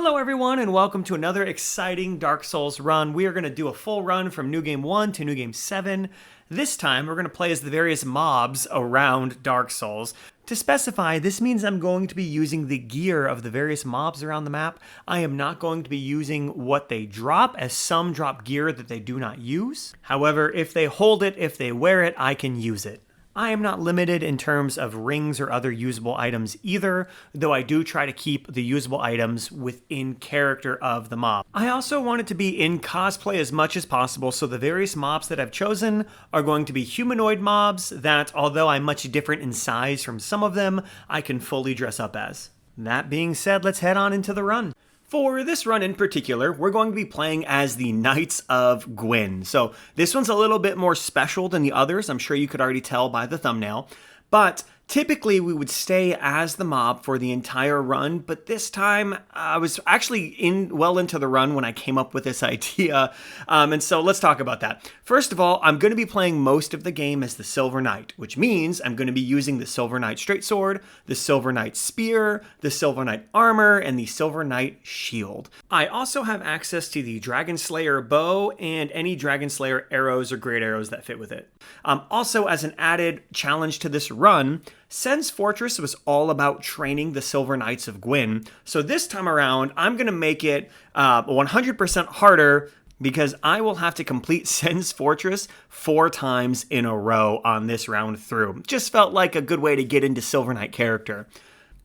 Hello everyone and welcome to another exciting Dark Souls run. We are going to do a full run from New Game 1 to New Game 7. This time we're going to play as the various mobs around Dark Souls. To specify, this means I'm going to be using the gear of the various mobs around the map. I am not going to be using what they drop, as some drop gear that they do not use. However, if they hold it, if they wear it, I can use it. I am not limited in terms of rings or other usable items either, though I do try to keep the usable items within character of the mob. I also want it to be in cosplay as much as possible, so the various mobs that I've chosen are going to be humanoid mobs that, although I'm much different in size from some of them, I can fully dress up as. That being said, let's head on into the run. For this run in particular, we're going to be playing as the Knights of Gwyn. So this one's a little bit more special than the others. I'm sure you could already tell by the thumbnail. But typically we would stay as the mob for the entire run, but this time I was actually well into the run when I came up with this idea. And so let's talk about that. First of all, I'm going to be playing most of the game as the Silver Knight, which means I'm going to be using the Silver Knight Straight Sword, the Silver Knight Spear, the Silver Knight Armor, and the Silver Knight Shield. I also have access to the Dragon Slayer Bow and any Dragon Slayer arrows or great arrows that fit with it. Also, as an added challenge to this run, Sen's Fortress was all about training the Silver Knights of Gwyn, so this time around, I'm going to make it 100% harder because I will have to complete Sen's Fortress 4 times in a row on this round through. Just felt like a good way to get into Silver Knight character.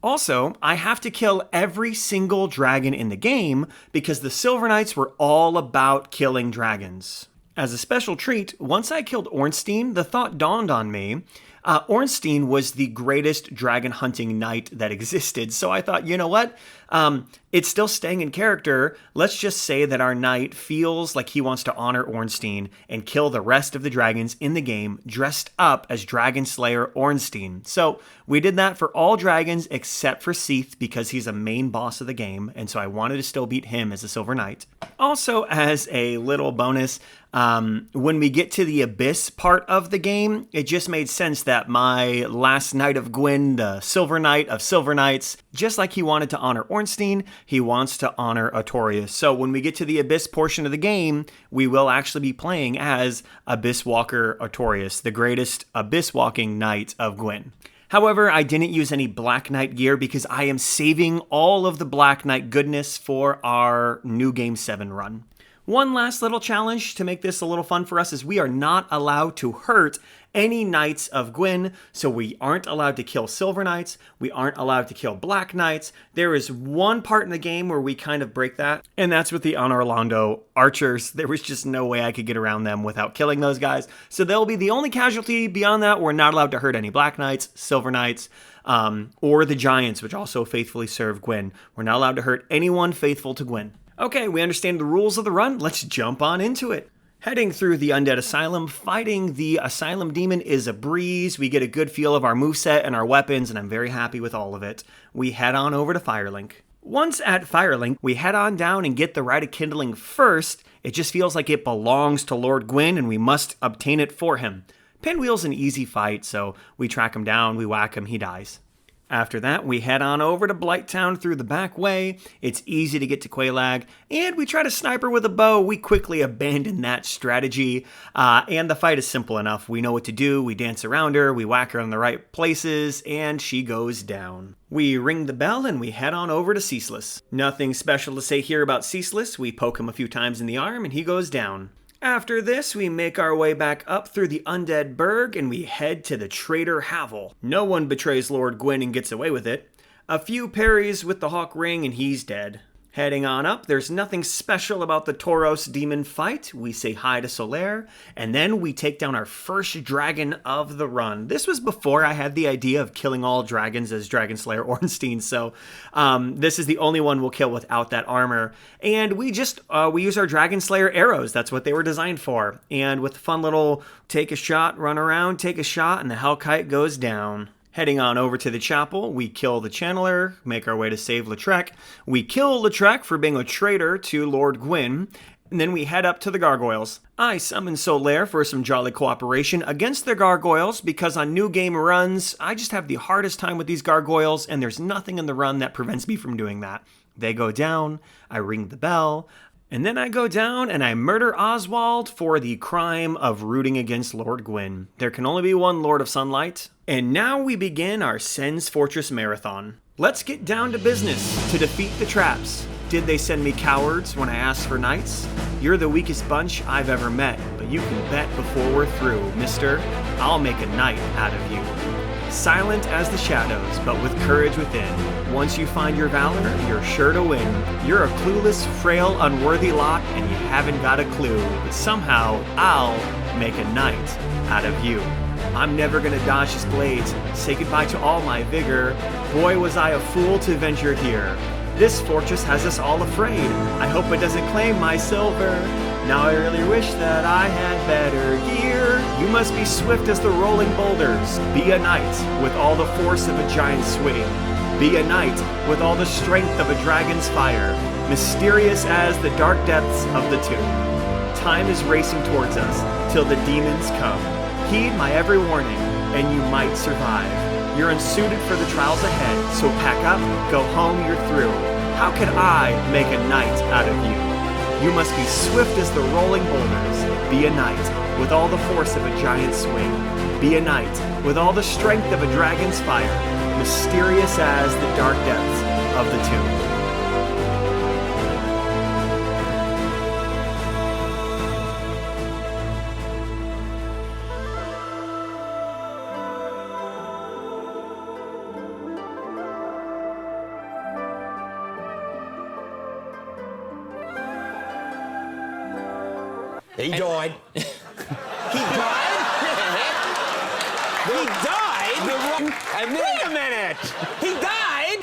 Also, I have to kill every single dragon in the game because the Silver Knights were all about killing dragons. As a special treat, once I killed Ornstein, the thought dawned on me, Ornstein was the greatest dragon hunting knight that existed, so I thought, you know what, it's still staying in character. Let's just say that our knight feels like he wants to honor Ornstein and kill the rest of the dragons in the game dressed up as Dragon Slayer Ornstein. So we did that for all dragons except for Seath because he's a main boss of the game, and so I wanted to still beat him as a Silver Knight. Also, as a little bonus, when we get to the Abyss part of the game, it just made sense that my last Knight of Gwyn, the Silver Knight of Silver Knights, just like he wanted to honor Ornstein, he wants to honor Artorias. So when we get to the Abyss portion of the game, we will actually be playing as Abyss Walker Artorias, the greatest Abyss Walking Knight of Gwyn. However, I didn't use any Black Knight gear because I am saving all of the Black Knight goodness for our New Game 7 run. One last little challenge to make this a little fun for us is we are not allowed to hurt any Knights of Gwyn, so we aren't allowed to kill Silver Knights, we aren't allowed to kill Black Knights. There is one part in the game where we kind of break that, and that's with the Honor Orlando archers. There was just no way I could get around them without killing those guys, so they'll be the only casualty. Beyond that, we're not allowed to hurt any Black Knights, Silver Knights, or the Giants, which also faithfully serve Gwyn. We're not allowed to hurt anyone faithful to Gwyn. Okay, we understand the rules of the run. Let's jump on into it. Heading through the Undead Asylum, fighting the Asylum Demon is a breeze. We get a good feel of our moveset and our weapons, and I'm very happy with all of it. We head on over to Firelink. Once at Firelink, we head on down and get the Rite of Kindling first. It just feels like it belongs to Lord Gwyn, and we must obtain it for him. Pinwheel's an easy fight, so we track him down, we whack him, he dies. After that, we head on over to Blighttown through the back way. It's easy to get to Quelaag, and we try to snipe her with a bow. We quickly abandon that strategy, and the fight is simple enough. We know what to do. We dance around her, we whack her in the right places, and she goes down. We ring the bell, and we head on over to Ceaseless. Nothing special to say here about Ceaseless. We poke him a few times in the arm, and he goes down. After this, we make our way back up through the Undead Burg and we head to the Traitor Havel. No one betrays Lord Gwyn and gets away with it. A few parries with the Hawk Ring and he's dead. Heading on up, there's nothing special about the Tauros demon fight. We say hi to Solaire, and then we take down our first dragon of the run. This was before I had the idea of killing all dragons as Dragon Slayer Ornstein, so this is the only one we'll kill without that armor. And we use our Dragon Slayer arrows. That's what they were designed for. And with the fun little take a shot, run around, take a shot, and the Hellkite goes down. Heading on over to the chapel, we kill the Channeler, make our way to save Lautrec. We kill Lautrec for being a traitor to Lord Gwyn, and then we head up to the Gargoyles. I summon Solaire for some jolly cooperation against the Gargoyles because on new game runs, I just have the hardest time with these Gargoyles, and there's nothing in the run that prevents me from doing that. They go down, I ring the bell, and then I go down and I murder Oswald for the crime of rooting against Lord Gwyn. There can only be one Lord of Sunlight. And now we begin our Sen's Fortress Marathon. Let's get down to business to defeat the traps. Did they send me cowards when I asked for knights? You're the weakest bunch I've ever met, but you can bet before we're through, mister, I'll make a knight out of you. Silent as the shadows, but with courage within. Once you find your valor, you're sure to win. You're a clueless, frail, unworthy lot, and you haven't got a clue. But somehow, I'll make a knight out of you. I'm never gonna dodge his blades. Say goodbye to all my vigor. Boy, was I a fool to venture here. This fortress has us all afraid. I hope it doesn't claim my silver. Now I really wish that I had better gear. You must be swift as the rolling boulders. Be a knight with all the force of a giant's swing. Be a knight with all the strength of a dragon's fire. Mysterious as the dark depths of the tomb. Time is racing towards us till the demons come. Heed my every warning and you might survive. You're unsuited for the trials ahead, so pack up, go home, you're through. How can I make a knight out of you? You must be swift as the rolling boulders. Be a knight with all the force of a giant's swing. Be a knight with all the strength of a dragon's fire. Mysterious as the dark depths of the tomb. He died. He died? He died? Wait a minute! He died?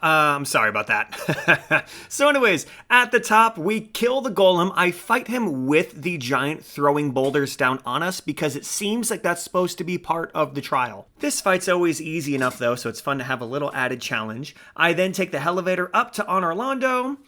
I'm sorry about that. So anyways, at the top, we kill the golem. I fight him with the giant throwing boulders down on us because it seems like that's supposed to be part of the trial. This fight's always easy enough though, so it's fun to have a little added challenge. I then take the elevator up to Orlando.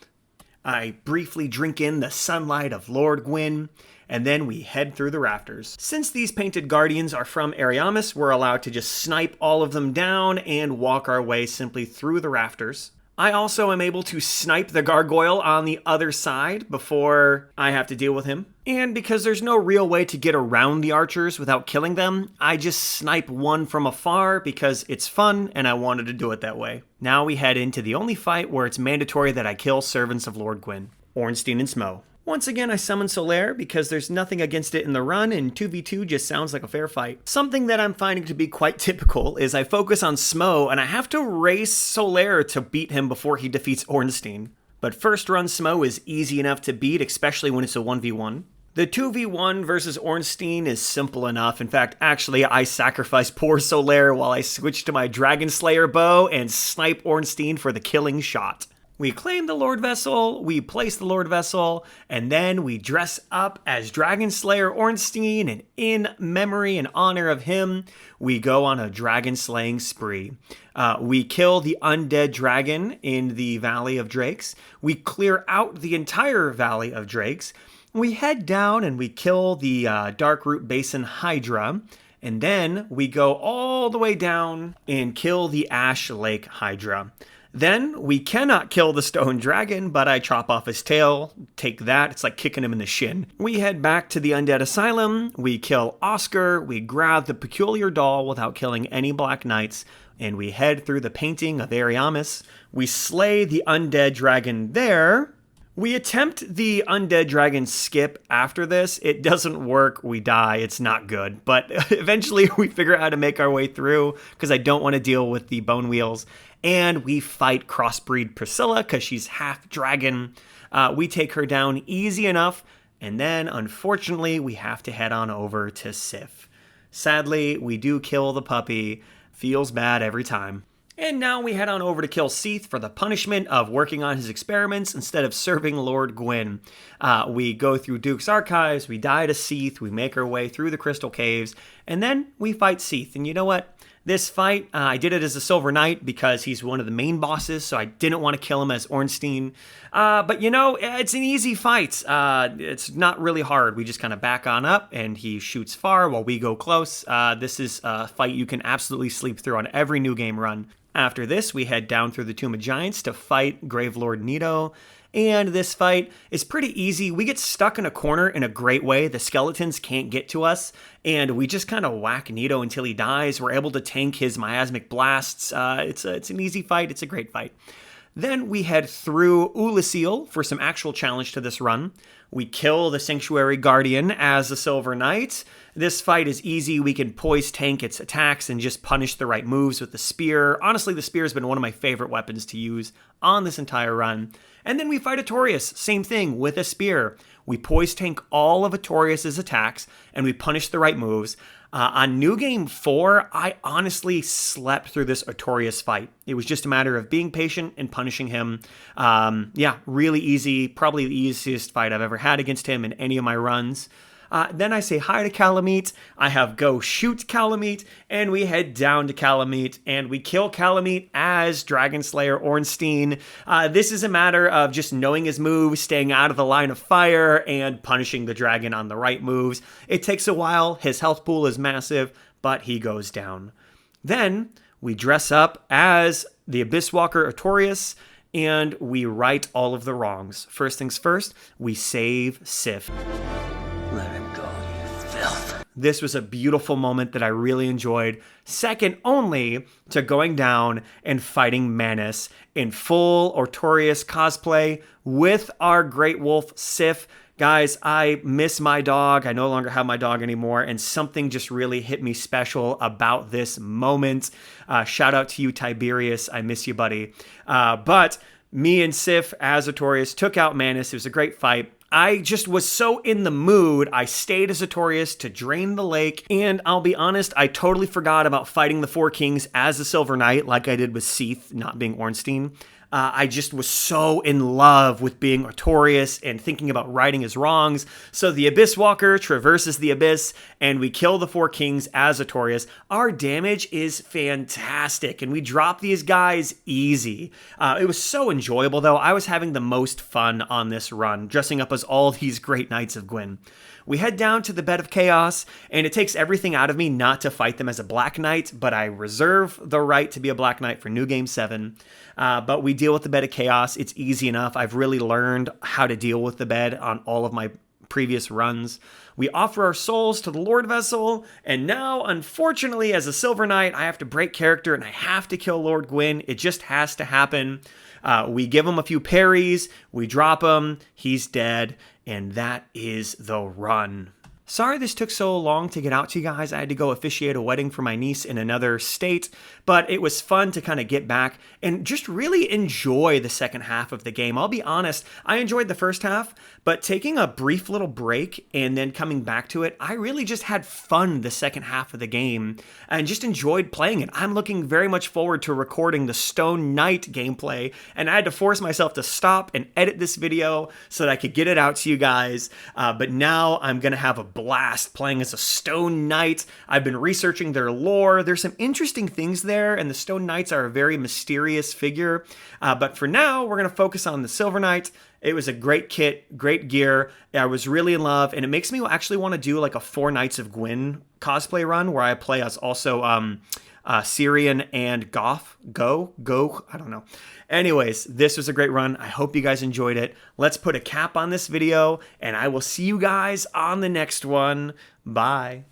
I briefly drink in the sunlight of Lord Gwyn, and then we head through the rafters. Since these painted guardians are from Ariamis, we're allowed to just snipe all of them down and walk our way simply through the rafters. I also am able to snipe the gargoyle on the other side before I have to deal with him. And because there's no real way to get around the archers without killing them, I just snipe one from afar because it's fun and I wanted to do it that way. Now we head into the only fight where it's mandatory that I kill servants of Lord Gwyn, Ornstein and Smo. Once again, I summon Solaire because there's nothing against it in the run, and 2v2 just sounds like a fair fight. Something that I'm finding to be quite typical is I focus on Smo, and I have to race Solaire to beat him before he defeats Ornstein. But first run Smo is easy enough to beat, especially when it's a 1v1. The 2v1 versus Ornstein is simple enough. In fact, actually, I sacrifice poor Solaire while I switch to my Dragon Slayer bow and snipe Ornstein for the killing shot. We claim the Lord Vessel, we place the Lord Vessel, and then we dress up as Dragon Slayer Ornstein, and in memory and honor of him, we go on a dragon slaying spree. We kill the undead dragon in the Valley of Drakes. We clear out the entire Valley of Drakes. We head down and we kill the Dark Root Basin Hydra. And then we go all the way down and kill the Ash Lake Hydra. Then we cannot kill the stone dragon, but I chop off his tail. Take that, it's like kicking him in the shin. We head back to the Undead Asylum, we kill Oscar, we grab the peculiar doll without killing any Black Knights, and we head through the painting of Ariamis. We slay the undead dragon there. We attempt the undead dragon skip after this. It doesn't work, we die, it's not good. But eventually we figure out how to make our way through because I don't want to deal with the bone wheels. And we fight crossbreed Priscilla because she's half dragon. We take her down easy enough. And then unfortunately we have to head on over to Sif. Sadly, we do kill the puppy. Feels bad every time. And now we head on over to kill Seath for the punishment of working on his experiments instead of serving Lord Gwyn. We go through Duke's archives, we die to Seath, we make our way through the Crystal Caves, and then we fight Seath. And you know what? This fight, I did it as a Silver Knight because he's one of the main bosses, so I didn't want to kill him as Ornstein. But you know, it's an easy fight. It's not really hard. We just kind of back on up, and he shoots far while we go close. This is a fight you can absolutely sleep through on every new game run. After this, we head down through the Tomb of Giants to fight Gravelord Nito. And this fight is pretty easy. We get stuck in a corner in a great way. The skeletons can't get to us, and we just kind of whack Nito until he dies. We're able to tank his miasmic blasts. It's an easy fight. It's a great fight. Then we head through Ulasil for some actual challenge to this run. We kill the Sanctuary Guardian as a Silver Knight. This fight is easy. We can poise tank its attacks and just punish the right moves with the spear. Honestly, the spear has been one of my favorite weapons to use on this entire run. And then we fight Atorius, same thing, with a spear. We poise tank all of Atorius' attacks, and we punish the right moves. On New Game 4, I honestly slept through this Atorius fight. It was just a matter of being patient and punishing him. Yeah, really easy, probably the easiest fight I've ever had against him in any of my runs. Then I say hi to Calamite, I have go shoot Calamite, and we head down to Calamite, and we kill Calamite as Dragon Slayer Ornstein. This is a matter of just knowing his moves, staying out of the line of fire, and punishing the dragon on the right moves. It takes a while, his health pool is massive, but he goes down. Then we dress up as the Abysswalker Atorius, and we right all of the wrongs. First things first, we save Sif. Let him go, you filth. This was a beautiful moment that I really enjoyed, second only to going down and fighting Manus in full Artorias cosplay with our Great Wolf Sif. Guys, I miss my dog. I no longer have my dog anymore, and something just really hit me special about this moment. Shout out to you, Tiberius. I miss you, buddy. But me and Sif as Artorias took out Manus. It was a great fight. I just was so in the mood, I stayed as Artorias to drain the lake, and I'll be honest, I totally forgot about fighting the Four Kings as a Silver Knight, like I did with Seath not being Ornstein. I just was so in love with being Artorias and thinking about righting his wrongs. So the Abyss Walker traverses the Abyss, and we kill the Four Kings as Artorias. Our damage is fantastic, and we drop these guys easy. It was so enjoyable, though. I was having the most fun on this run, dressing up as all these great Knights of Gwyn. We head down to the Bed of Chaos, and it takes everything out of me not to fight them as a Black Knight, but I reserve the right to be a Black Knight for New Game 7. But we deal with the Bed of Chaos. It's easy enough. I've really learned how to deal with the bed on all of my previous runs. We offer our souls to the Lord Vessel, and now, unfortunately, as a Silver Knight, I have to break character, and I have to kill Lord Gwyn. It just has to happen. We give him a few parries, we drop him, he's dead, and that is the run. Sorry this took so long to get out to you guys. I had to go officiate a wedding for my niece in another state, but it was fun to kind of get back and just really enjoy the second half of the game. I'll be honest, I enjoyed the first half, but taking a brief little break and then coming back to it, I really just had fun the second half of the game and just enjoyed playing it. I'm looking very much forward to recording the Stone Knight gameplay, and I had to force myself to stop and edit this video so that I could get it out to you guys, but now I'm going to have a blast playing as a Stone Knight. I've been researching their lore. There's some interesting things there, and the Stone Knights are a very mysterious figure. But for now, we're going to focus on the Silver Knight. It was a great kit, great gear. I was really in love, and it makes me actually want to do like a 4 Knights of Gwyn cosplay run where I play as also Syrian and Goth. Go, I don't know. Anyways, this was a great run. I hope you guys enjoyed it. Let's put a cap on this video, and I will see you guys on the next one. Bye.